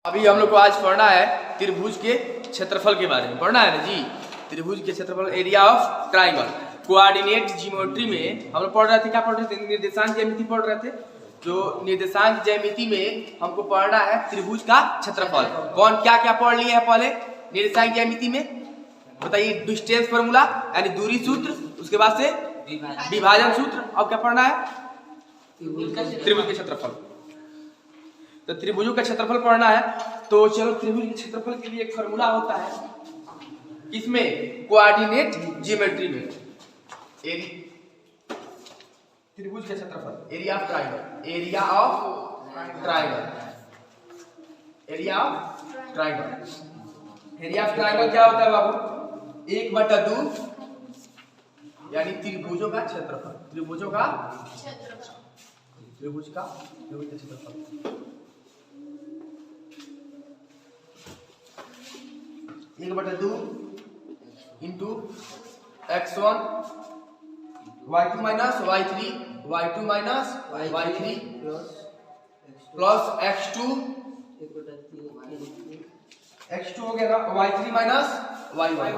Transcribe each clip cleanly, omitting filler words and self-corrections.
अभी हम लोग को आज पढ़ना है त्रिभुज के क्षेत्रफल के बारे में पढ़ना है ना जी। त्रिभुज के क्षेत्रफल, area of triangle. Coordinate geometry में हम लोग पढ़ रहे थे, क्या पढ़ रहे थे? निर्देशांक ज्यामिति पढ़ रहे थे। जो निर्देशांक ज्यामिति में हमको पढ़ना है त्रिभुज का क्षेत्रफल। कौन क्या क्या पढ़ लिए है पहले निर्देशांक ज्यामिति में? बताइए। डिस्टेंस फॉर्मूला यानी दूरी सूत्र, उसके बाद से विभाजन सूत्र, और क्या पढ़ना है? त्रिभुज के क्षेत्रफल। तो त्रिभुजों का क्षेत्रफल पढ़ना है। तो चलो, त्रिभुज के क्षेत्रफल के लिए एक फॉर्मूला होता है इसमें कोऑर्डिनेट ज्योमेट्री में। त्रिभुज के क्षेत्रफल, area of triangle, area of triangle, area of triangle. Area of triangle क्या होता है बाबू? 1/2 यानी त्रिभुजों का क्षेत्रफल। त्रिभुजों का त्रिभुज का क्षेत्रफल 1/2 into x1 y2 minus y3 y2 minus y3 plus x2 हो गया ना, y3 माइनस y1,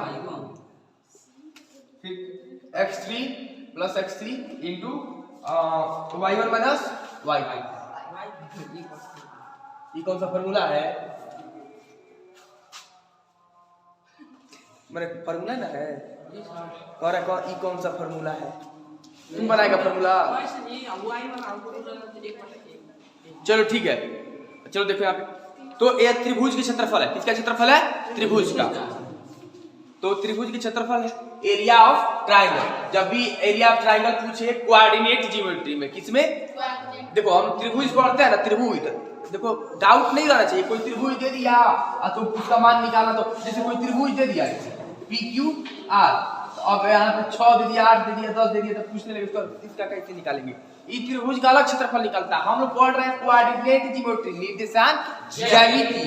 फिर x3 plus x3 into y1 minus y2। ये कौन सा फॉर्मूला है? मेरे फॉर्मूला ना है कौन ई कौन सा फॉर्मूला है? तुम बनाएगा फॉर्मूला? चलो ठीक है, चलो देखो यहाँ पे। तो ये त्रिभुज की क्षेत्रफल है। किसका क्षेत्रफल है? त्रिभुज का। तो त्रिभुज की क्षेत्रफल है एरिया ऑफ ट्राइंगल। जब भी एरिया ऑफ ट्राइंगल पूछे कोऑर्डिनेट ज्योमेट्री में, किसमें? देखो हम त्रिभुज पढ़ते हैं ना, त्रिभुज देखो डाउट नहीं रहना चाहिए। कोई त्रिभुज दे दिया तो उसका मान निकालना। तो जैसे कोई त्रिभुज दे दिया PQR, तो अब यहाँ पे 6 दे दिया, 8 दे दिया, 10 दे दिया, तो पूछने लगे तो इसका कैसे निकालेंगे? ये त्रिभुज का अलग क्षेत्रफल निकलता है। हम लोग पढ़ रहे हैं कोऑर्डिनेट ज्योमेट्री, निर्देशांक ज्यामिति।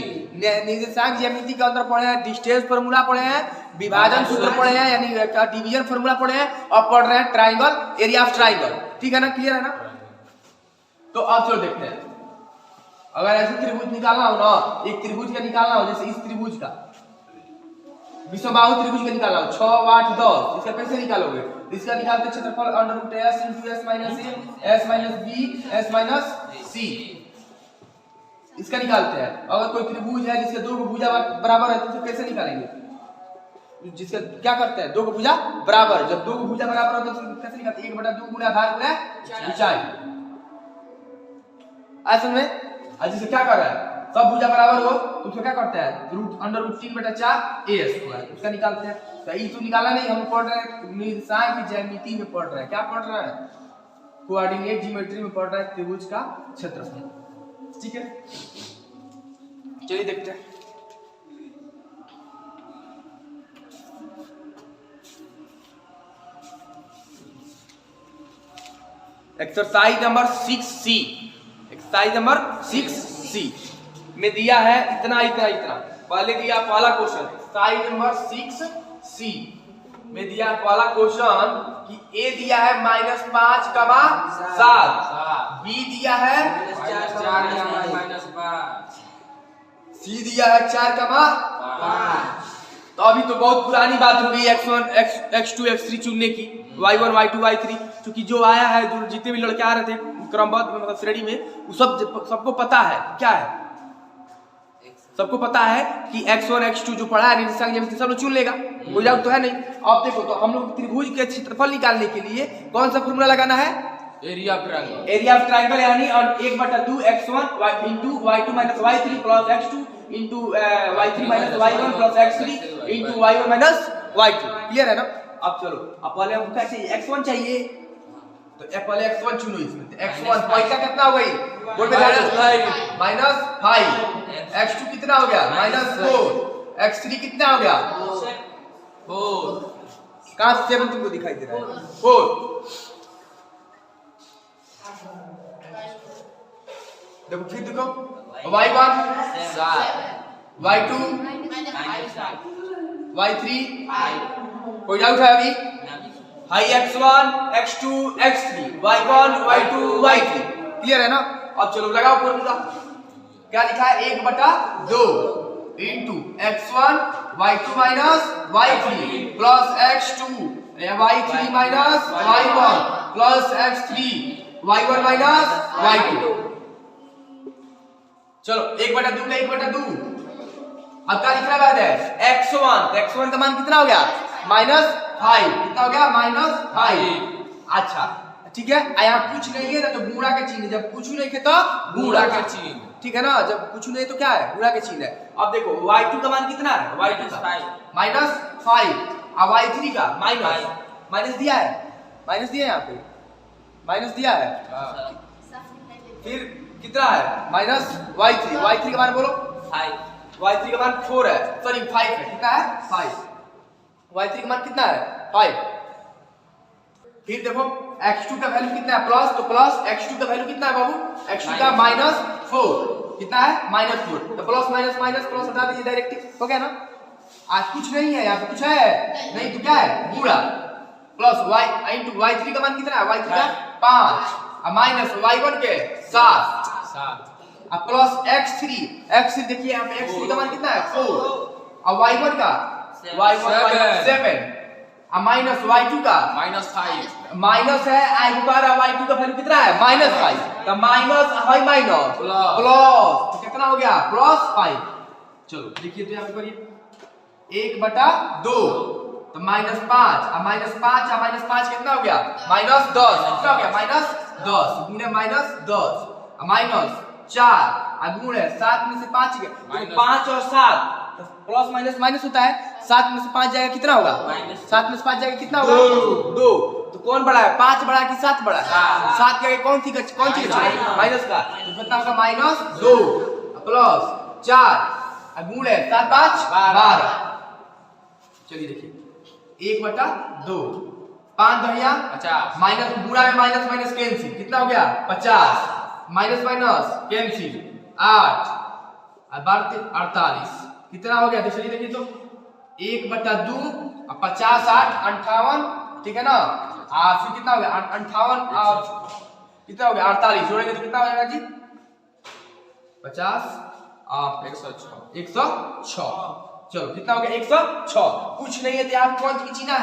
निर्देशांक ज्यामिति के अंदर पढ़े हैं डिस्टेंस फार्मूला पढ़े हैं, विभाजन सूत्र पढ़े हैं यानी डिवीजन फार्मूला पढ़े हैं, और पढ़ रहे हैं ट्राइंगल, एरिया ऑफ ट्राइंगल। ठीक है ना, क्लियर है ना? तो अब चलो देखते हैं। अगर ऐसे त्रिभुज निकालना हो ना, एक त्रिभुज का निकालना हो, जैसे इस त्रिभुज का विषमबाहु त्रिभुज का निकालना हो 6, 8, 10, इसका कैसे निकालोगे? इसका निकालते क्षेत्रफल √s × s - a s - b s - c, इसका निकालते हैं। अगर कोई त्रिभुज है जिसके दो भुजा बराबर है तो उसे कैसे निकालेंगे? जिसका क्या करते हैं? दो भुजा बराबर। जब दो भुजा बराबर हो तो कैसे निकालते हैं? 1/2 गुणा आधार गुणा ऊंचाई। ऐसे में जिसे क्या कर रहा है, सब भुजा बराबर हो तो उसको क्या करते हैं? √3/4 a², उसका निकालते हैं। तो ये तो निकाला नहीं, हम पढ़ रहे हैं निर्देशांक ज्यामिति में पढ़ रहे हैं। क्या पढ़ रहे हैं? कोऑर्डिनेट ज्योमेट्री में पढ़ रहे हैं त्रिभुज का क्षेत्रफल। ठीक है, चलिए देखते हैं। Exercise number 6C, exercise number 6C में दिया है इतना इतना इतना। पहले दिया पहला क्वेश्चन, एक्सरसाइज नंबर 6C में दिया पहला क्वेश्चन कि A दिया है -5, B दिया है -4, C दिया है 4, तो अभी तो बहुत पुरानी बात हो गई x1 x2 x3 चुनने की, y1 y2 y3, क्योंकि जो आया है, जो जितने भी लड़के आ रहे थे क्रमबद्ध मतलब श्रेणी में, वो सबको पता है क्या है। सबको पता है कि x1 x2 जो पढ़ा है निर्देशांक ज्यामिति सब लोग चुन लेगा, कोई डाउट तो है नहीं। अब देखो, तो हम लोग त्रिभुज के क्षेत्रफल निकालने के लिए कौन सा फॉर्मूला लगाना है? Area of triangle. Area of triangle यानी 1/2 x1 into y2 minus y3 plus x2 into y3 minus y1 plus x3 into y1 minus y2। Clear है ना? अब चलो, अब पहले हमको क्या चाहिए? x1 चाहिए, तो पहले x1 चुनो। इसमें तो x1 पैसा कितना हो गई? बोल पे -5, x2 कितना हो गया? -4, x3 कितना हो गया? 4। कहां से 7 तुमको दिखाई दे रहा है? 4। देखो फिर देखो, y1 y2 y3, कोई डाउट है अभी? High x1 x2 x3 y1 y2 y3, clear है ना? अब चलो लगाओ फॉर्मूला। क्या लिखा है 1/2 into x1 y2 minus y3 plus x2 y3 minus y1 plus x3 y1 minus y2। चलो 1/2 का 1/2। अब क्या लिखना बाद है x1 का मान कितना हो गया -5। कितना हो गया -5। अच्छा ठीक है, यहाँ कुछ नहीं है ना तो गुणा के चिन्ह, जब कुछ नहीं है तो गुणा के चिन्ह, ठीक है ना, जब कुछ नहीं तो क्या है गुणा के चिन्ह है। अब देखो y2 का मान कितना है y2 का -5 और y3 का माइनस दिया है, माइनस दिया है, यहाँ पे माइनस दिया है, फिर कितना है -y3 का मान बोलो 5, y3 का मान 4 है, सॉरी 5 है, कितना है 5, y3 का मान कितना है 5। फिर देखो x2 का वैल्यू कितना है प्लस, तो प्लस x2 का वैल्यू कितना है बाबू, x2 का -4 कितना है -4, तो प्लस माइनस माइनस प्लस हटा दीजिए डायरेक्ट, हो गया ना। आज कुछ नहीं है, यहाँ पे कुछ है नहीं तो क्या है गुणा, प्लस y इंटू y3 का मान कितना है y3 का 5 और माइनस y1 के 7 और प्लस x3 देखिए यहाँ पे x3 का मान कितना है 4 और y1 का 7 और माइनस y2 का -5 माइनस है y2 का वैल्यू कितना है -5, तो माइनस है माइनस प्लस, तो कितना हो गया +5। चलो देखिए तो यहाँ पे करिए 1/2 तो -5 और -5 कितना हो गया -10, कितना हो गया -10 गुणे -10 और -4 और गुणे 7 में से 5 गया, 5 और 7 तो प्लस माइनस माइनस होता है, 7 में से 5 जाएगा कितना होगा 7 में से 5 जाएगा कितना होगा 2। तो कौन बड़ा है 5 बड़ा कि 7 बड़ा है 7 के आगे कौन सी माइनस का, तो कितना होगा -2 प्लस 4 गुणे 7 5 12। चलिए देखिए 1/2 5 दहिया 50 माइनस गुणा में माइनस माइनस कैंसिल, कितना हो गया 50 माइनस माइनस कैंसिल 8 और 48 कितना हो गया, तो चलिए देखिए तो 1/2 और 50 8 58, ठीक है ना, फिर कितना हो गया 58 और कितना हो गया 48 जोड़ेंगे तो कितना हो जाएगा जी 50 और 106। चलो कितना हो गया 106। कुछ नहीं है तो यहाँ कौन सी चीज है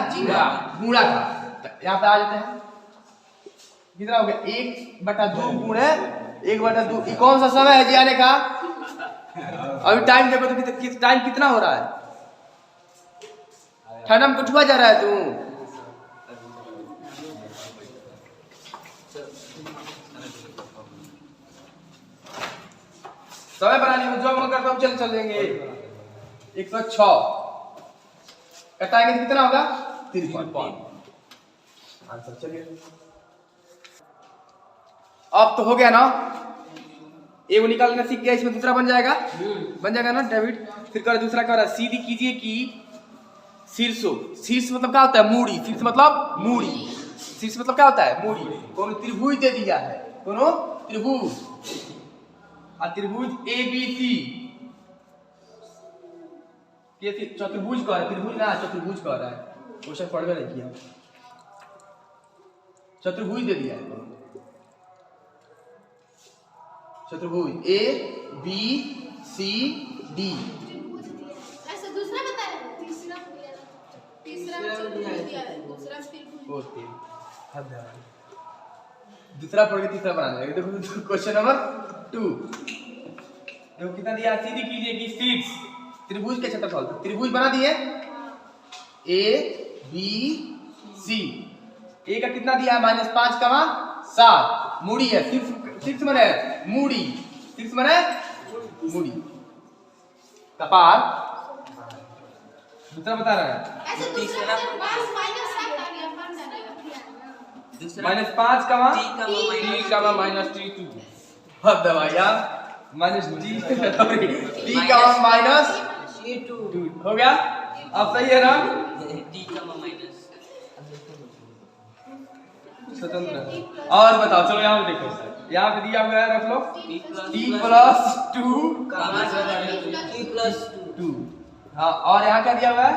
गुणा का, यहाँ पे आ जाते हैं कितना हो गया 1/2 गुणे 1/2, कौन सा समय है जी आने का, अभी टाइम देखो तो टाइम कितना हो रहा है, ठंडा में कुछ हुआ जा रहा है तू, समय बनानी है जो मैं करता हूँ चल देंगे 106 कटाएंगे तो कितना होगा 53 आंसर। चलिए अब तो हो गया ना, एगो निकालना सीख गया, इसमें दूसरा बन जाएगा ना डेविड। फिर कर दूसरा क्या हो रहा है, सीधी कीजिए कि शीर्ष मतलब क्या होता है मूड़ी, शीर्ष मतलब मूड़ी, शीर्ष मतलब क्या होता है मूड़ी। कोनो त्रिभुज दे दिया है, कोनो त्रिभुज और त्रिभुज ABC चतुर्भुज कह रहा है, त्रिभुज ना चतुर्भुज कह रहा है, क्वेश्चन पढ़वे नहीं किया, चतुर्भुज दे दिया है, चतुर्भुज ABCD। ऐसा दूसरा बता रहे, तीसरा दूसरा पढ़ के तीसरा बना देगा। देखो क्वेश्चन नंबर 2 देखो कितना दिया, सीधी कीजिए कि शीर्ष त्रिभुज के क्षेत्रफल, त्रिभुज बना दिए ABC, ए का कितना दिया है -5 का 7, मूड़ी है शीर्ष माने मूड़ी, शीर्ष माने मूड़ी कपाल। दूसरा बता रहा है ऐसे दूसरा -7 आ गया, -5 का -3 का -3 अब दवाइया -D D का -2 हो गया, अब सही है ना, D का माइनस स्वतंत्र। और बताओ चलो यहाँ पे देखो, यहाँ पे दिया हुआ है रख लो T+2 2। हाँ और यहाँ क्या दिया हुआ है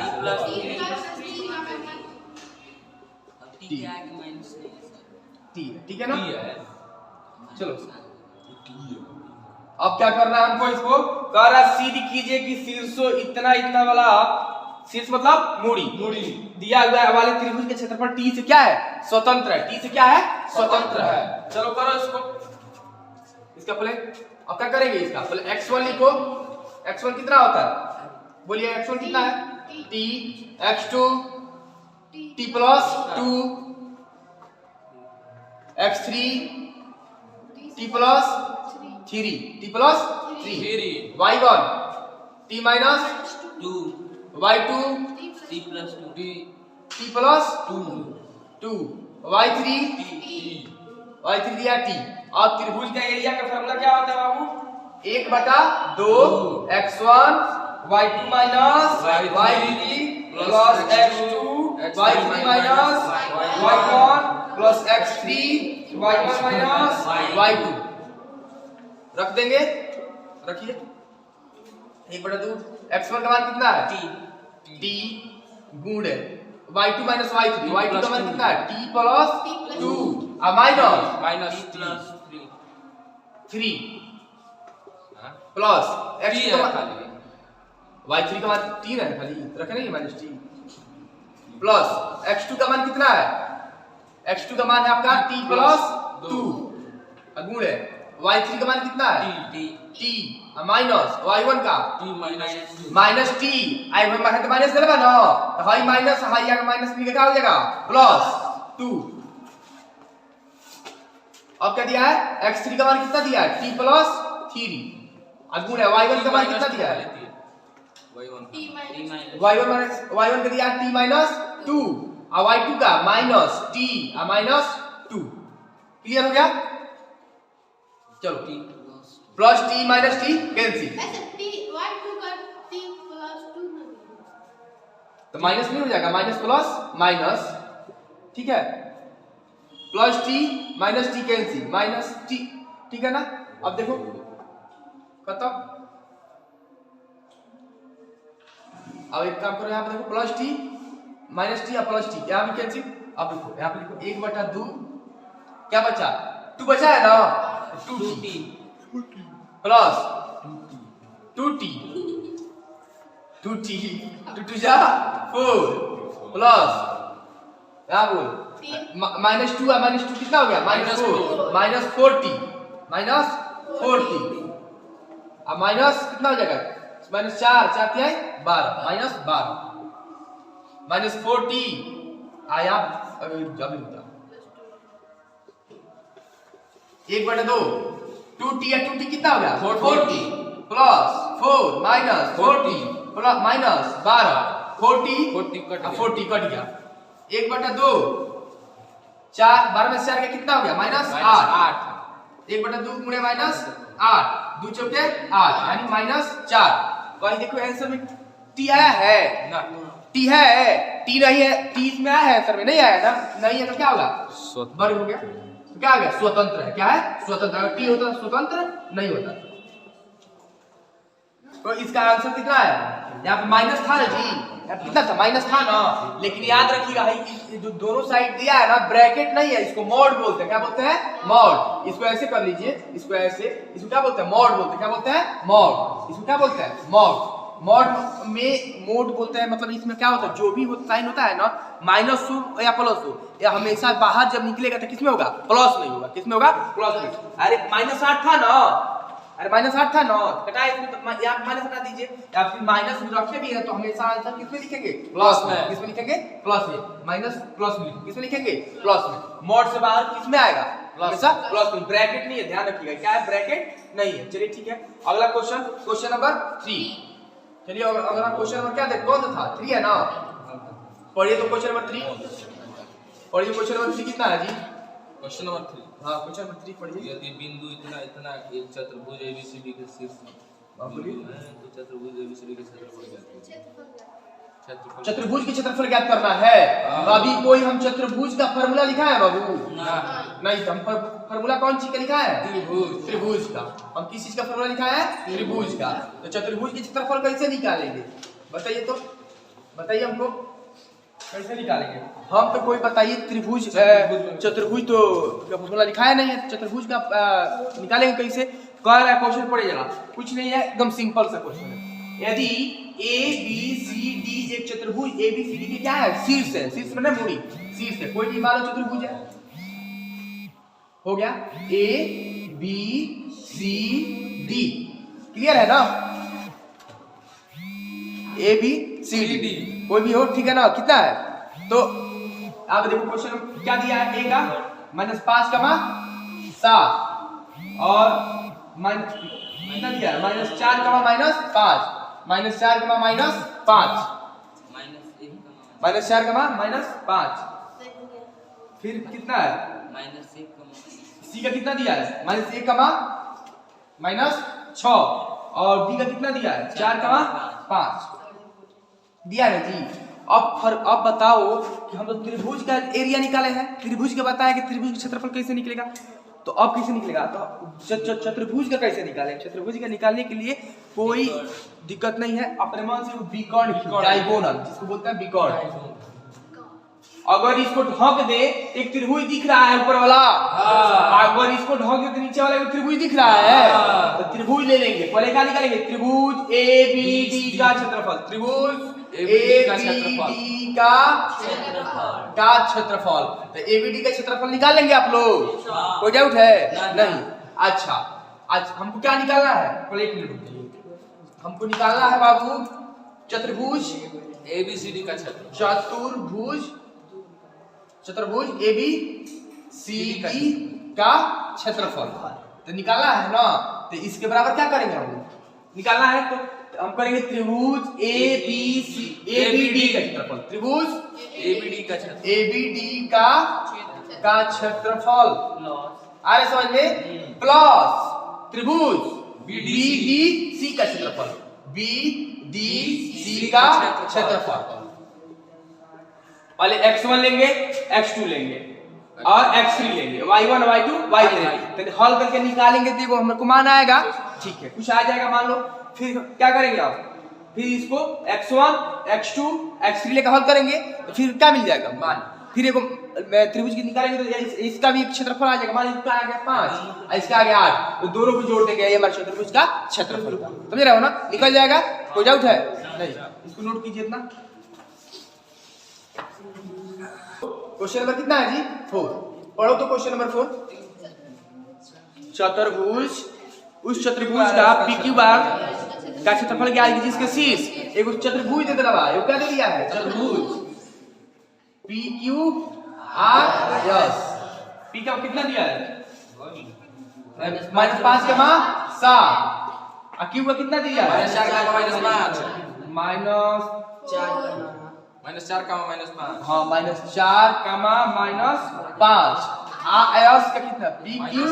T, ठीक है ना, चलो अब क्या करना है हमको, इसको कह रहा सिद्ध कीजिए कि शीर्षो इतना इतना वाला, शीर्ष मतलब मूड़ी दिया हुआ है वाले त्रिभुज के क्षेत्रफल टी से क्या है, स्वतंत्र है। टी से क्या है, स्वतंत्र है। चलो करो इसको, इसका पहले अब क्या करेंगे, इसका पहले x1 लिखो। x1 कितना होता है, बोलिए x1 कितना है, t, x2 t plus 2, x3 t plus 3, t plus 3, y1 t minus 2 y2 t plus 2 t plus 2, y3 दिया t। और त्रिभुज का एरिया का फॉर्मूला क्या होता है बाबू, 1/2 x1 y2 minus y3 plus x2 y3 minus y1 plus x3 y1 minus y2। रख देंगे, रखिए 1/2 x1 का मान कितना है, t गुण y2 माइनस y3, y2 का मान कितना है, t plus 2 minus t plus 3 plus x2 का मान y3 का मान 3 है खाली, रखे नहीं माइनस t प्लस x2 का मान कितना है, x2 का मान है आपका t प्लस 2 गुण है y3 का मान कितना है, t माइनस y1 का माइनस t, आई माइनस देगा ना, तो हाई माइनस हाई का माइनस भी क्या हो जाएगा प्लस 2। अब क्या दिया है, x3 का मान कितना दिया है, t प्लस 3 गुण है y1 का मान कितना दिया है, y1 का दिया t माइनस 2 और y2 का माइनस t माइनस 2। क्लियर हो गया, चलो t plus t minus t cancel, ऐसे t y2 का t plus 2 नहीं, तो माइनस नहीं हो जाएगा, माइनस प्लस माइनस, ठीक है, plus t minus t cancel, minus t, ठीक है ना। अब देखो खत्म, अब एक काम करो, यहाँ पे देखो प्लस t माइनस t या प्लस t, यहाँ भी कैंसिल। अब देखो यहाँ पे लिखो 1/2 क्या बचा, 2 बचा है ना, 2t प्लस 2t 2 जा 4 प्लस यहाँ बोल माइनस 2 कितना हो गया, माइनस 4t अब माइनस कितना हो जाएगा, माइनस 4 क्या है 12 माइनस 4t आया, अभी होता 1/2 2t या 2t कितना हो गया, 4t plus 4 minus 4t plus minus 12 40 cut गया 1/2 4 12 में 4 का कितना हो गया, माइनस 8 1/2 गुणे माइनस 8 2 चौके 8 यानी माइनस 4। वही देखो आंसर में t आया है ना, t है, t नहीं है, t इसमें आया है आंसर में, नहीं आया ना, नहीं है तो क्या होगा, वर्ग हो गया, तो क्या आ गया, स्वतंत्र है, क्या है स्वतंत्र। अगर t होता तो स्वतंत्र नहीं होता। तो इसका आंसर कितना है, यहाँ पे माइनस था ना जी, कितना था, माइनस था ना, लेकिन याद रखिएगा जो दोनों साइड दिया है ना, ब्रैकेट नहीं है, इसको मॉड बोलते हैं, क्या बोलते हैं, मॉड। इसको ऐसे कर लीजिए, इसको ऐसे, इसको क्या बोलते हैं, मॉड बोलते हैं, क्या बोलते हैं, मॉड। इसको क्या बोलते हैं, मॉड। मॉड में मोड बोलते हैं, मतलब इसमें क्या होता है, जो भी साइन होता है ना, माइनस हो या प्लस हो, या हमेशा बाहर जब निकलेगा तो किसमें होगा, प्लस में होगा, किसमें होगा, प्लस में। अरे माइनस 8 था ना, अरे माइनस 8 था ना, घटाए इसमें, तो यहाँ माइनस हटा दीजिए, या फिर माइनस में रखे भी है तो हमेशा आंसर किसमें लिखेंगे, प्लस में। किसमें लिखेंगे, प्लस में, माइनस प्लस में, किसमें लिखेंगे, प्लस में। मॉड से बाहर किसमें आएगा, हमेशा प्लस में, ब्रैकेट नहीं है, ध्यान रखिएगा, क्या है, ब्रैकेट नहीं है। चलिए ठीक है, अगला क्वेश्चन, क्वेश्चन नंबर 3। चलिए अगला क्वेश्चन नंबर क्या देखो, कौन सा था, 3 है ना, पढ़िए तो क्वेश्चन नंबर 3 पढ़िए। क्वेश्चन नंबर 3 कितना है जी, क्वेश्चन नंबर 3, हाँ क्वेश्चन नंबर 3 पढ़िए। यदि बिंदु इतना एक चतुर्भुज एबीसीडी के शीर्ष बिंदु है तो चतुर्भुज एबीसीडी के क्षेत्रफल ज्ञात कीजिए। चतुर्भुज की क्षेत्रफल ज्ञात करना है। अभी कोई हम चतुर्भुज का फार्मूला लिखा है बाबू, नहीं, हम फार्मूला कौन चीज का लिखा है, त्रिभुज का। हम किस चीज का फार्मूला लिखा है, त्रिभुज का। तो चतुर्भुज की क्षेत्रफल कैसे निकालेंगे, बताइए तो, बताइए हमको कैसे निकालेंगे हम, तो कोई बताइए, त्रिभुज चतुर्भुज तो फार्मूला लिखा है नहीं है, चतुर्भुज का निकालेंगे कैसे। कह रहा है क्वेश्चन पढ़े जरा, कुछ नहीं है, एकदम सिंपल सा क्वेश्चन है। यदि ए बी सी डी एक चतुर्भुज ए बी सी डी के क्या है, शीर्ष है, शीर्ष मतलब मूड़ी, शीर्ष है, कोई भी मान लो चतुर्भुज है, हो गया A B C D, clear है ना, ए बी सी डी कोई भी हो, ठीक है ना, कितना है, तो आप देखो क्वेश्चन क्या दिया है, ए का -5 कमा 7 और माइनस कितना दिया है, -4 कमा -5, -4 कमा -5, -4 कमा -5, फिर कितना है, सी का कितना दिया है, -1 कमा -6 और डी का कितना दिया है, 4 कमा 5 दिया है जी। अब बताओ कि हम लोग त्रिभुज का एरिया निकाले हैं, त्रिभुज के बताया कि त्रिभुज का क्षेत्रफल कैसे निकलेगा, तो अब कैसे निकलेगा, तो चतुर्भुज का कैसे निकालें, चतुर्भुज का निकालने के लिए कोई दिक्कत नहीं है, अपने मन से विकर्ण डायगोनल जिसको बोलते हैं विकर्ण, अगर इसको ढक दे एक त्रिभुज दिख रहा है ऊपर वाला, अगर इसको ढक दे तो नीचे वाला एक त्रिभुज दिख रहा है, तो त्रिभुज ले लेंगे, पहले क्या निकालेंगे, त्रिभुज ए बी डी का क्षेत्रफल, त्रिभुज ए बी डी का क्षेत्रफल, तो ए बी डी का क्षेत्रफल निकाल लेंगे आप लोग, कोई डाउट है नहीं, अच्छा आज हमको क्या निकालना है, पहले एक मिनट, हमको निकालना है बाबू चतुर्भुज ए बी सी डी का क्षेत्रफल, चतुर्भुज ए बी सी डी का क्षेत्रफल, तो निकालना है ना, तो इसके बराबर क्या करेंगे हम लोग, निकालना है तो हम करेंगे त्रिभुज ए बी डी का क्षेत्रफल, त्रिभुज ए बी डी का क्षेत्रफल, ए बी डी का क्षेत्रफल, आ रहे समझ में, प्लस त्रिभुज बी डी सी का क्षेत्रफल, बी डी सी का क्षेत्रफल, पहले x1 लेंगे, x2 लेंगे और x3 लेंगे, y1 y2 y3, तो हल करके निकालेंगे, देखो हमको मान आएगा, ठीक है, कुछ आ जाएगा मान लो, फिर क्या करेंगे आप, फिर इसको x1 x2 x3 लेकर हल करेंगे, तो फिर क्या मिल जाएगा मान, फिर एक त्रिभुज की निकालेंगे तो इसका भी क्षेत्रफल आ जाएगा, मान इसका आ गया 5 और इसका आ गया 8, तो दोनों को जोड़ देंगे, ये हमारे चतुर्भुज का क्षेत्रफल, समझ रहे हो ना, निकल जाएगा, कोई डाउट है नहीं, इसको नोट कीजिए इतना। क्वेश्चन नंबर कितना है जी, 4, पढ़ो तो क्वेश्चन नंबर 4, चतुर्भुज उस चतुर्भुज का पी क्यू आर का क्षेत्रफल क्या है, जिसके शीर्ष एक चतुर्भुज दे दिया है, क्या दे दिया है, चतुर्भुज P Q R S, P का कितना दिया है, -5 कमा 7, और क्यू का कितना दिया है, -4 कमा -5, -4 कमा -5, हाँ -4 कमा -5, एस का कितना, पी क्यू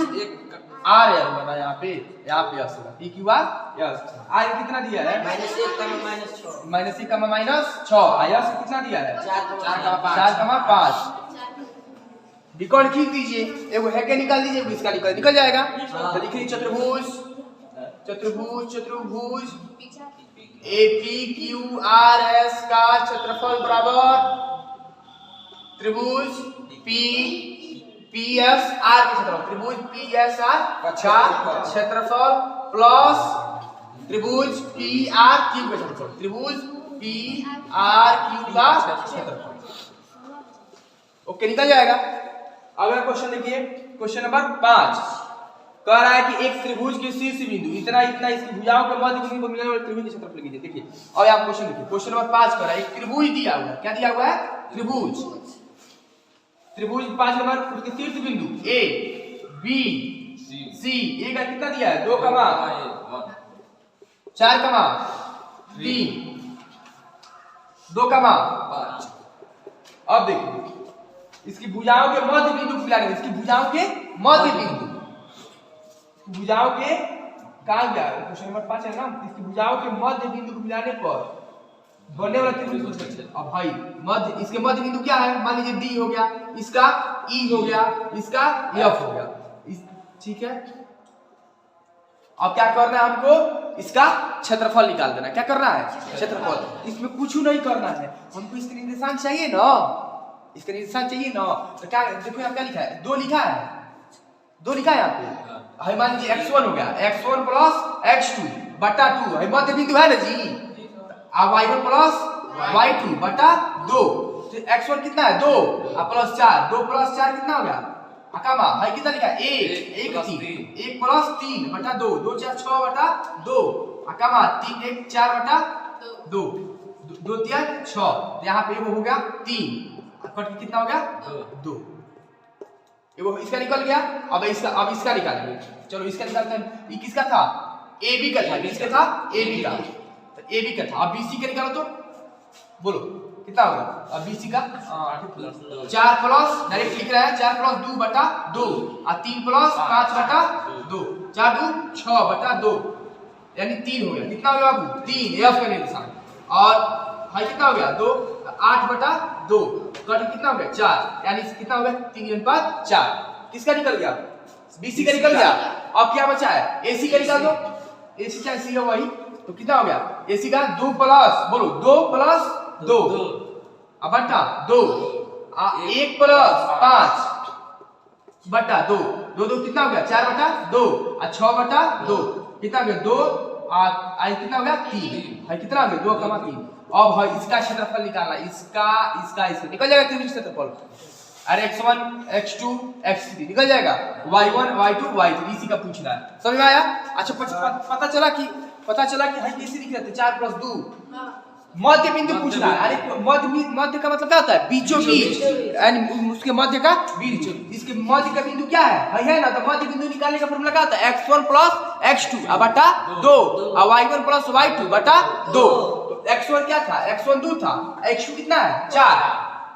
आर एल बना, यहाँ पे यस होगा, P Q R S, R कितना दिया है, -1 कमा -6, यस कितना दिया है, 4 कमा 5, रिकॉर्ड खींच दीजिए, एगो है के निकाल दीजिए, इसका निकल जाएगा, तो लिखिए चतुर्भुज A P Q R S का क्षेत्रफल बराबर त्रिभुज पी एस आर के क्षेत्रफल, त्रिभुज पी एस आर का क्षेत्रफल प्लस त्रिभुज पी आर क्यू का क्षेत्रफल, त्रिभुज पी आर क्यू का क्षेत्रफल, ओके निकल जाएगा। अगला क्वेश्चन देखिए, क्वेश्चन नंबर 5 कह रहा है कि एक त्रिभुज के शीर्ष बिंदु इतना इसकी भुजाओं के मध्य बिंदु को मिलाने वाले त्रिभुज के क्षेत्रफल कीजिए। देखिए अब आप क्वेश्चन देखिए, क्वेश्चन नंबर 5 कह रहा है एक त्रिभुज दिया हुआ है, क्या दिया हुआ है, त्रिभुज 5 नंबर, उसके शीर्ष बिंदु ए बी सी, ए का कितना दिया है, 2 कमा 4 कमा 3, 2 कमा 5। अब देखिए इसकी भुजाओं के मध्य बिंदु को मिलाने, इसकी भुजाओं के मध्य बिंदु, भुजाओं के कहा गया क्वेश्चन नंबर 5 है ना, इसकी भुजाओं के मध्य बिंदु को मिलाने पर बनने वाला त्रिभुज। अब भाई मध्य, इसके मध्य बिंदु क्या है, मान लीजिए डी हो गया, इसका ई हो गया, इसका एफ हो गया, ठीक है। अब क्या करना है हमको, इसका क्षेत्रफल निकाल देना, क्या करना है, क्षेत्रफल, इसमें कुछ नहीं करना है, हमको इसका निर्देशांक चाहिए ना, इसका निर्देशांक चाहिए ना, तो क्या देखो यहाँ क्या लिखा है, 2 लिखा है, 2 लिखा है यहाँ पे, है मान लीजिए x1 हो गया, x1 प्लस x2 बटा 2 है मध्य बिंदु है ना जी, अब y1 प्लस y2 बटा 2, तो x1 कितना है 2 प्लस 4, 2 प्लस 4 कितना हो गया अकामा है कितना लिखा 1 1 प्लस 3 बटा 2, 2 4 6 बटा 2 अकामा 3 1 4 बटा 2, 2 3 6, यहाँ पे वो हो गया 3 कट के कितना हो गया 2, वो इसका निकल गया। अब इसका निकालेंगे, चलो इसका निकालते हैं। ये किसका था AB का था, किसका था AB का, तो AB का था। अब BC का निकालो तो बोलो कितना होगा, अब BC का 4 प्लस डायरेक्ट लिख रहा है 4 प्लस 2 बटा 2 और 3 प्लस 5 बटा 2, 4 2 6 बटा 2 यानी 3 हो गया, कितना हो गया बाबू 3 F का निशान, और हाई कितना हो गया 2 8 बटा 2 कट कितना हो गया 4 यानी कितना हो गया 3 5 4, किसका निकल गया BC का निकल गया। अब क्या बचा है AC का निकाल दो, AC क्या C है वही, तो कितना हो गया AC का 2 प्लस बोलो 2 प्लस 2 बटा 2 1 प्लस 5 बटा 2 2 2 कितना हो गया 4 बटा 2 और 6 बटा 2 कितना हो गया 2 और कितना हो गया 3 है, कितना हो गया 2 कमा 3। अब है इसका क्षेत्रफल निकालना, इसका निकल जाएगा त्रिभुज क्षेत्रफल, अरे x1 x2 x3 निकल जाएगा, y1 y2 y3 इसी का पूछना है, समझ में आया। अच्छा पता चला कि है कैसे लिख रहे थे 4 प्लस 2 मध्य बिंदु पूछना है, अरे मध्य का मतलब क्या होता है बीचों बीच, यानी उसके मध्य का बीच, इसके मध्य का बिंदु क्या है ना, तो मध्य बिंदु निकालने का फॉर्मूला क्या होता है x1 प्लस x2 बटा 2 और y1 प्लस y2 बटा 2, तो x1 क्या था x1 2 था, x2 कितना है 4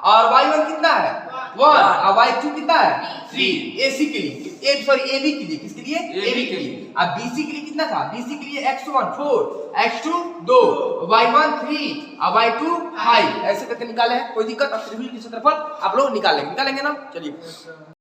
और y1 कितना है 1 और y2 कितना है 3, AC के लिए AB के लिए, किसके लिए AB के लिए। अब BC के लिए कितना था, BC के लिए x1 4 x2 2 y1 3 और y2 5 ऐसे करके निकाले हैं, कोई दिक्कत। अब त्रिभुज के क्षेत्रफल आप लोग निकालेंगे ना, चलिए।